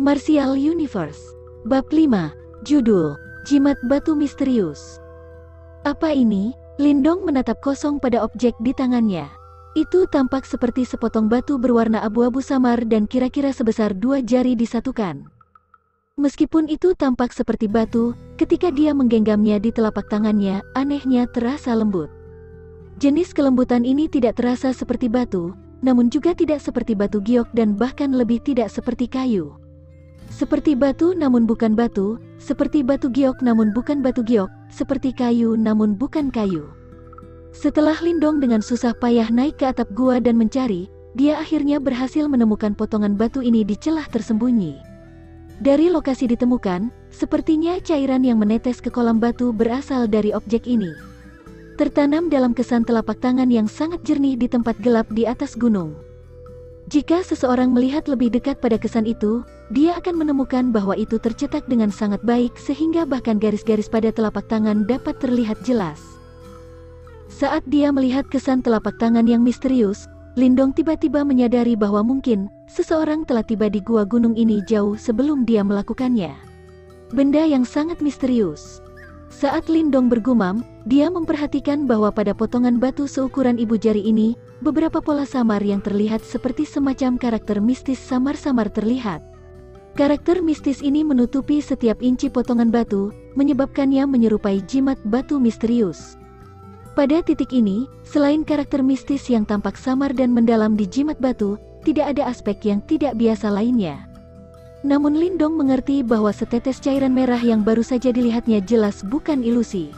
Martial Universe. Bab 5. Judul, Jimat Batu Misterius. Apa ini? Lindong menatap kosong pada objek di tangannya. Itu tampak seperti sepotong batu berwarna abu-abu samar dan kira-kira sebesar 2 jari disatukan. Meskipun itu tampak seperti batu, ketika dia menggenggamnya di telapak tangannya, anehnya terasa lembut. Jenis kelembutan ini tidak terasa seperti batu, namun juga tidak seperti batu giok dan bahkan lebih tidak seperti kayu. Seperti batu namun bukan batu, seperti batu giok namun bukan batu giok, seperti kayu namun bukan kayu. Setelah Lindong dengan susah payah naik ke atap gua dan mencari, dia akhirnya berhasil menemukan potongan batu ini di celah tersembunyi. Dari lokasi ditemukan, sepertinya cairan yang menetes ke kolam batu berasal dari objek ini. Tertanam dalam kesan telapak tangan yang sangat jernih di tempat gelap di atas gunung. Jika seseorang melihat lebih dekat pada kesan itu, dia akan menemukan bahwa itu tercetak dengan sangat baik sehingga bahkan garis-garis pada telapak tangan dapat terlihat jelas. Saat dia melihat kesan telapak tangan yang misterius, Lindong tiba-tiba menyadari bahwa mungkin seseorang telah tiba di gua gunung ini jauh sebelum dia melakukannya. Benda yang sangat misterius. Saat Lindong bergumam, dia memperhatikan bahwa pada potongan batu seukuran ibu jari ini, beberapa pola samar yang terlihat seperti semacam karakter mistis samar-samar terlihat. Karakter mistis ini menutupi setiap inci potongan batu, menyebabkannya menyerupai jimat batu misterius. Pada titik ini, selain karakter mistis yang tampak samar dan mendalam di jimat batu, tidak ada aspek yang tidak biasa lainnya. Namun Lindong mengerti bahwa setetes cairan merah yang baru saja dilihatnya jelas bukan ilusi.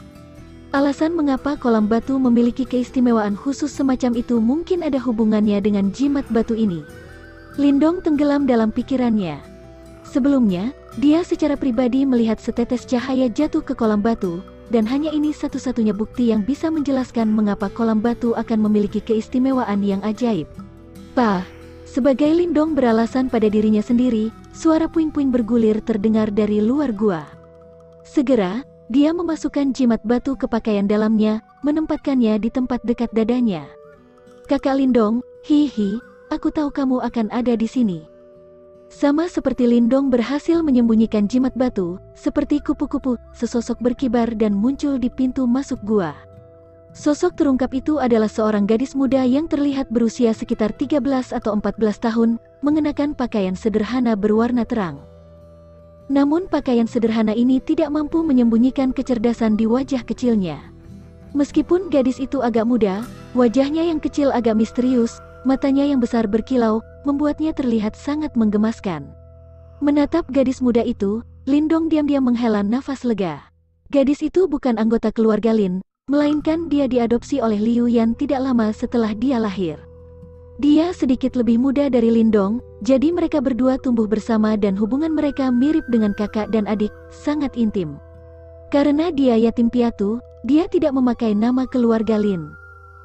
Alasan mengapa kolam batu memiliki keistimewaan khusus semacam itu mungkin ada hubungannya dengan jimat batu ini. Lindong tenggelam dalam pikirannya. Sebelumnya, dia secara pribadi melihat setetes cahaya jatuh ke kolam batu, dan hanya ini satu-satunya bukti yang bisa menjelaskan mengapa kolam batu akan memiliki keistimewaan yang ajaib. Sebagai Lindong beralasan pada dirinya sendiri, suara puing-puing bergulir terdengar dari luar gua. Segera, dia memasukkan jimat batu ke pakaian dalamnya, menempatkannya di tempat dekat dadanya. Kakak Lindong, hihi, aku tahu kamu akan ada di sini. Sama seperti Lindong berhasil menyembunyikan jimat batu, seperti kupu-kupu, sesosok berkibar dan muncul di pintu masuk gua. Sosok terungkap itu adalah seorang gadis muda yang terlihat berusia sekitar 13 atau 14 tahun, mengenakan pakaian sederhana berwarna terang. Namun pakaian sederhana ini tidak mampu menyembunyikan kecerdasan di wajah kecilnya. Meskipun gadis itu agak muda, wajahnya yang kecil agak misterius, matanya yang besar berkilau, membuatnya terlihat sangat menggemaskan. Menatap gadis muda itu, Lindong diam-diam menghela nafas lega. Gadis itu bukan anggota keluarga Lin, melainkan dia diadopsi oleh Liu Yan tidak lama setelah dia lahir. Dia sedikit lebih muda dari Lindong, jadi mereka berdua tumbuh bersama dan hubungan mereka mirip dengan kakak dan adik, sangat intim. Karena dia yatim piatu, dia tidak memakai nama keluarga Lin.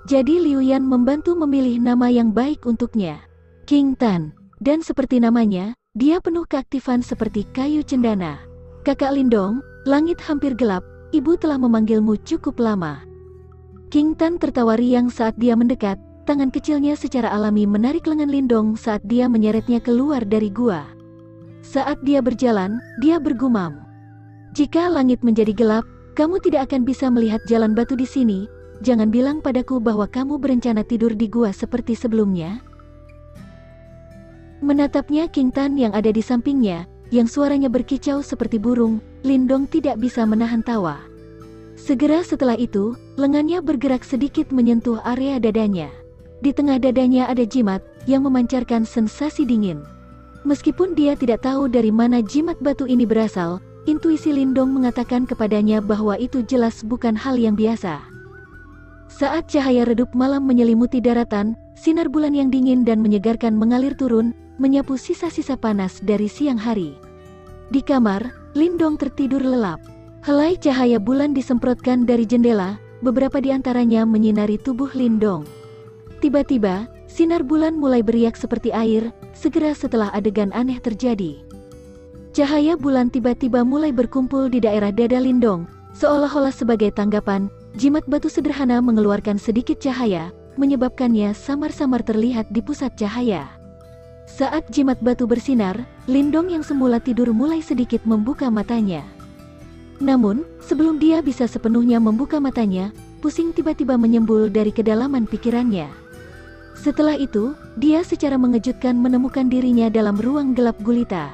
Jadi Liu Yan membantu memilih nama yang baik untuknya, King Tan. Dan seperti namanya, dia penuh keaktifan seperti kayu cendana. Kakak Lindong, langit hampir gelap, ibu telah memanggilmu cukup lama. King Tan tertawa riang saat dia mendekat, tangan kecilnya secara alami menarik lengan Lindong saat dia menyeretnya keluar dari gua. Saat dia berjalan, dia bergumam. Jika langit menjadi gelap, kamu tidak akan bisa melihat jalan batu di sini, jangan bilang padaku bahwa kamu berencana tidur di gua seperti sebelumnya. Menatapnya King Tan yang ada di sampingnya, yang suaranya berkicau seperti burung, Lindong tidak bisa menahan tawa. Segera setelah itu, lengannya bergerak sedikit menyentuh area dadanya. Di tengah dadanya ada jimat, yang memancarkan sensasi dingin. Meskipun dia tidak tahu dari mana jimat batu ini berasal, intuisi Lindong mengatakan kepadanya bahwa itu jelas bukan hal yang biasa. Saat cahaya redup malam menyelimuti daratan, sinar bulan yang dingin dan menyegarkan mengalir turun, menyapu sisa-sisa panas dari siang hari. Di kamar, Lindong tertidur lelap. Helai cahaya bulan disemprotkan dari jendela, beberapa di antaranya menyinari tubuh Lindong. Tiba-tiba, sinar bulan mulai beriak seperti air, segera setelah adegan aneh terjadi. Cahaya bulan tiba-tiba mulai berkumpul di daerah dada Lindong, seolah-olah sebagai tanggapan, jimat batu sederhana mengeluarkan sedikit cahaya, menyebabkannya samar-samar terlihat di pusat cahaya. Saat jimat batu bersinar, Lindong yang semula tidur mulai sedikit membuka matanya. Namun, sebelum dia bisa sepenuhnya membuka matanya, pusing tiba-tiba menyembul dari kedalaman pikirannya. Setelah itu, dia secara mengejutkan menemukan dirinya dalam ruang gelap gulita.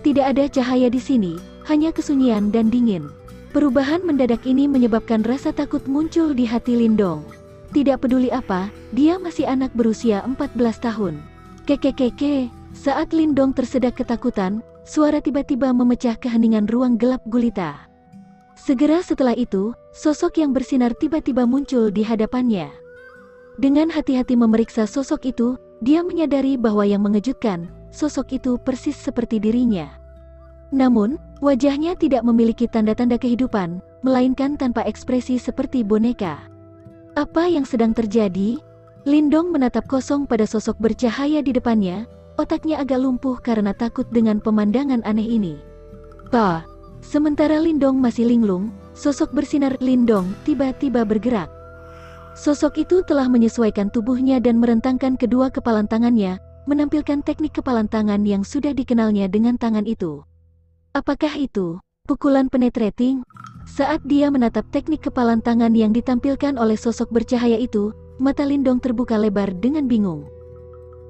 Tidak ada cahaya di sini, hanya kesunyian dan dingin. Perubahan mendadak ini menyebabkan rasa takut muncul di hati Lindong. Tidak peduli apa, dia masih anak berusia 14 tahun. Kekekeke, saat Lindong tersedak ketakutan, suara tiba-tiba memecah keheningan ruang gelap gulita. Segera setelah itu, sosok yang bersinar tiba-tiba muncul di hadapannya. Dengan hati-hati memeriksa sosok itu, dia menyadari bahwa yang mengejutkan, sosok itu persis seperti dirinya. Namun, wajahnya tidak memiliki tanda-tanda kehidupan, melainkan tanpa ekspresi seperti boneka. Apa yang sedang terjadi? Lindong menatap kosong pada sosok bercahaya di depannya, otaknya agak lumpuh karena takut dengan pemandangan aneh ini. Sementara Lindong masih linglung, sosok bersinar Lindong tiba-tiba bergerak. Sosok itu telah menyesuaikan tubuhnya dan merentangkan kedua kepalan tangannya, menampilkan teknik kepalan tangan yang sudah dikenalnya dengan tangan itu. Apakah itu pukulan penetrating? Saat dia menatap teknik kepalan tangan yang ditampilkan oleh sosok bercahaya itu, mata Lindong terbuka lebar dengan bingung.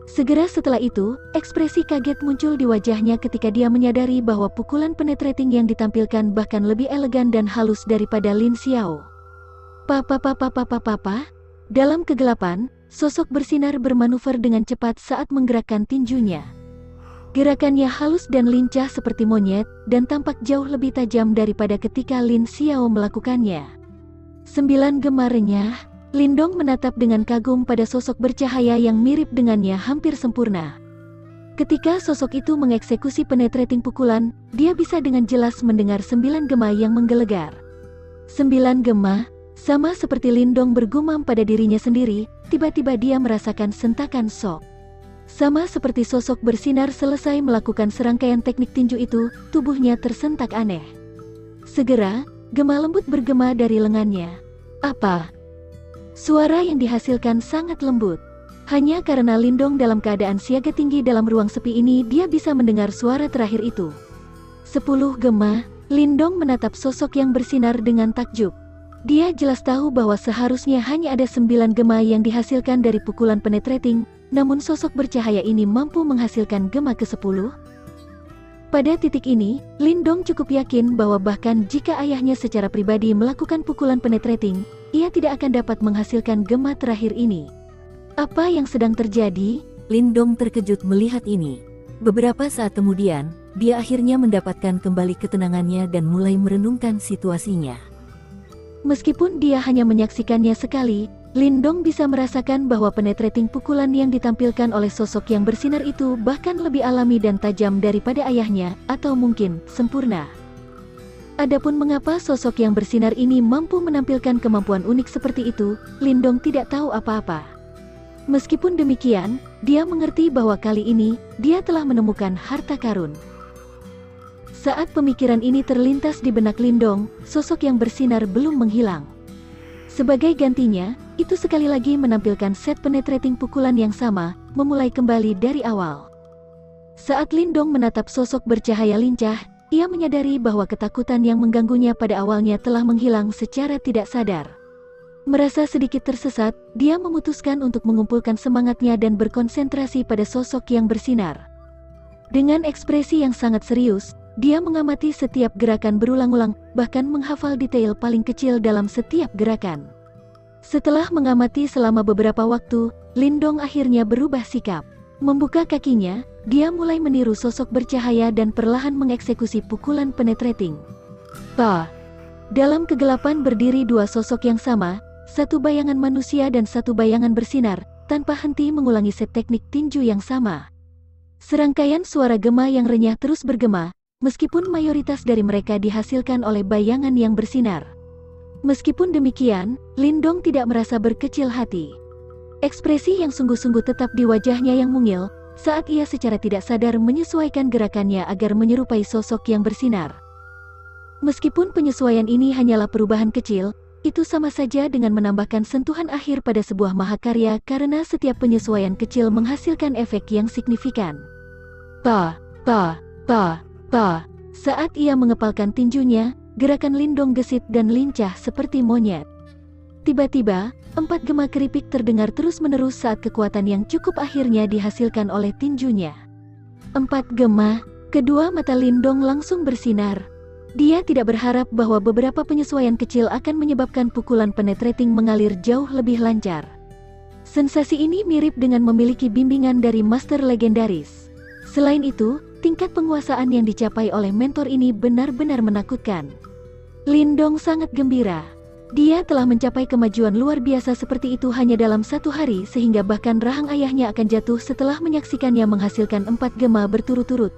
Segera setelah itu, ekspresi kaget muncul di wajahnya ketika dia menyadari bahwa pukulan penetrating yang ditampilkan bahkan lebih elegan dan halus daripada Lin Xiao. Dalam kegelapan, sosok bersinar bermanuver dengan cepat saat menggerakkan tinjunya. Gerakannya halus dan lincah seperti monyet, dan tampak jauh lebih tajam daripada ketika Lin Xiao melakukannya. 9 gema renyah, Lindong menatap dengan kagum pada sosok bercahaya yang mirip dengannya hampir sempurna. Ketika sosok itu mengeksekusi penetrating pukulan, dia bisa dengan jelas mendengar 9 gema yang menggelegar. 9 gema, sama seperti Lindong bergumam pada dirinya sendiri, tiba-tiba dia merasakan sentakan shock. Sama seperti sosok bersinar selesai melakukan serangkaian teknik tinju itu, tubuhnya tersentak aneh. Segera, gema lembut bergema dari lengannya. Apa? Suara yang dihasilkan sangat lembut. Hanya karena Lindong dalam keadaan siaga tinggi dalam ruang sepi ini, dia bisa mendengar suara terakhir itu. 10 gema, Lindong menatap sosok yang bersinar dengan takjub. Dia jelas tahu bahwa seharusnya hanya ada 9 gema yang dihasilkan dari pukulan penetrating, namun sosok bercahaya ini mampu menghasilkan gema ke-10. Pada titik ini, Lindong cukup yakin bahwa bahkan jika ayahnya secara pribadi melakukan pukulan penetrating, ia tidak akan dapat menghasilkan gema terakhir ini. Apa yang sedang terjadi? Lindong terkejut melihat ini. Beberapa saat kemudian, dia akhirnya mendapatkan kembali ketenangannya dan mulai merenungkan situasinya. Meskipun dia hanya menyaksikannya sekali, Lindong bisa merasakan bahwa penetrating pukulan yang ditampilkan oleh sosok yang bersinar itu bahkan lebih alami dan tajam daripada ayahnya, atau mungkin sempurna. Adapun mengapa sosok yang bersinar ini mampu menampilkan kemampuan unik seperti itu, Lindong tidak tahu apa-apa. Meskipun demikian, dia mengerti bahwa kali ini, dia telah menemukan harta karun. Saat pemikiran ini terlintas di benak Lindong, sosok yang bersinar belum menghilang. Sebagai gantinya, itu sekali lagi menampilkan set penetrating pukulan yang sama, memulai kembali dari awal. Saat Lindong menatap sosok bercahaya lincah, ia menyadari bahwa ketakutan yang mengganggunya pada awalnya telah menghilang secara tidak sadar. Merasa sedikit tersesat, dia memutuskan untuk mengumpulkan semangatnya dan berkonsentrasi pada sosok yang bersinar. Dengan ekspresi yang sangat serius, dia mengamati setiap gerakan berulang-ulang, bahkan menghafal detail paling kecil dalam setiap gerakan. Setelah mengamati selama beberapa waktu, Lindong akhirnya berubah sikap. Membuka kakinya, dia mulai meniru sosok bercahaya dan perlahan mengeksekusi pukulan penetrating. Dalam kegelapan berdiri dua sosok yang sama, satu bayangan manusia dan satu bayangan bersinar, tanpa henti mengulangi set teknik tinju yang sama. Serangkaian suara gema yang renyah terus bergema, meskipun mayoritas dari mereka dihasilkan oleh bayangan yang bersinar. Meskipun demikian, Lindong tidak merasa berkecil hati. Ekspresi yang sungguh-sungguh tetap di wajahnya yang mungil, saat ia secara tidak sadar menyesuaikan gerakannya agar menyerupai sosok yang bersinar. Meskipun penyesuaian ini hanyalah perubahan kecil, Itu sama saja dengan menambahkan sentuhan akhir pada sebuah mahakarya karena setiap penyesuaian kecil menghasilkan efek yang signifikan. Pa. Saat ia mengepalkan tinjunya, gerakan Lindong gesit dan lincah seperti monyet. Tiba-tiba, 4 gema keripik terdengar terus-menerus saat kekuatan yang cukup akhirnya dihasilkan oleh tinjunya. 4 gema, kedua mata Lindong langsung bersinar. Dia tidak berharap bahwa beberapa penyesuaian kecil akan menyebabkan pukulan penetrating mengalir jauh lebih lancar. Sensasi ini mirip dengan memiliki bimbingan dari master legendaris. Selain itu, tingkat penguasaan yang dicapai oleh mentor ini benar-benar menakutkan. Lindong sangat gembira. Dia telah mencapai kemajuan luar biasa seperti itu hanya dalam 1 hari sehingga bahkan rahang ayahnya akan jatuh setelah menyaksikannya menghasilkan 4 gema berturut-turut.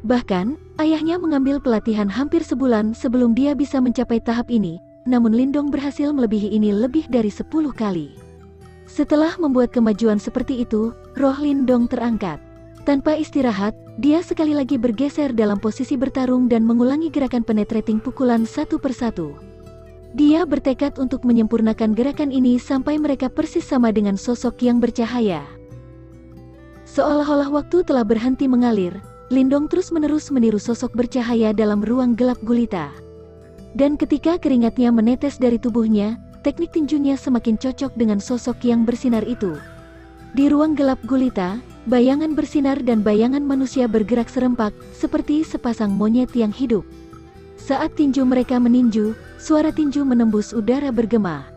Bahkan, ayahnya mengambil pelatihan hampir sebulan sebelum dia bisa mencapai tahap ini, namun Lindong berhasil melebihi ini lebih dari 10 kali. Setelah membuat kemajuan seperti itu, roh Lindong terangkat. Tanpa istirahat, dia sekali lagi bergeser dalam posisi bertarung dan mengulangi gerakan penetrating pukulan satu persatu. Dia bertekad untuk menyempurnakan gerakan ini sampai mereka persis sama dengan sosok yang bercahaya. Seolah-olah waktu telah berhenti mengalir, Lindong terus-menerus meniru sosok bercahaya dalam ruang gelap gulita. Dan ketika keringatnya menetes dari tubuhnya, teknik tinjunya semakin cocok dengan sosok yang bersinar itu. Di ruang gelap gulita, bayangan bersinar dan bayangan manusia bergerak serempak, seperti sepasang monyet yang hidup. Saat tinju mereka meninju, suara tinju menembus udara bergema.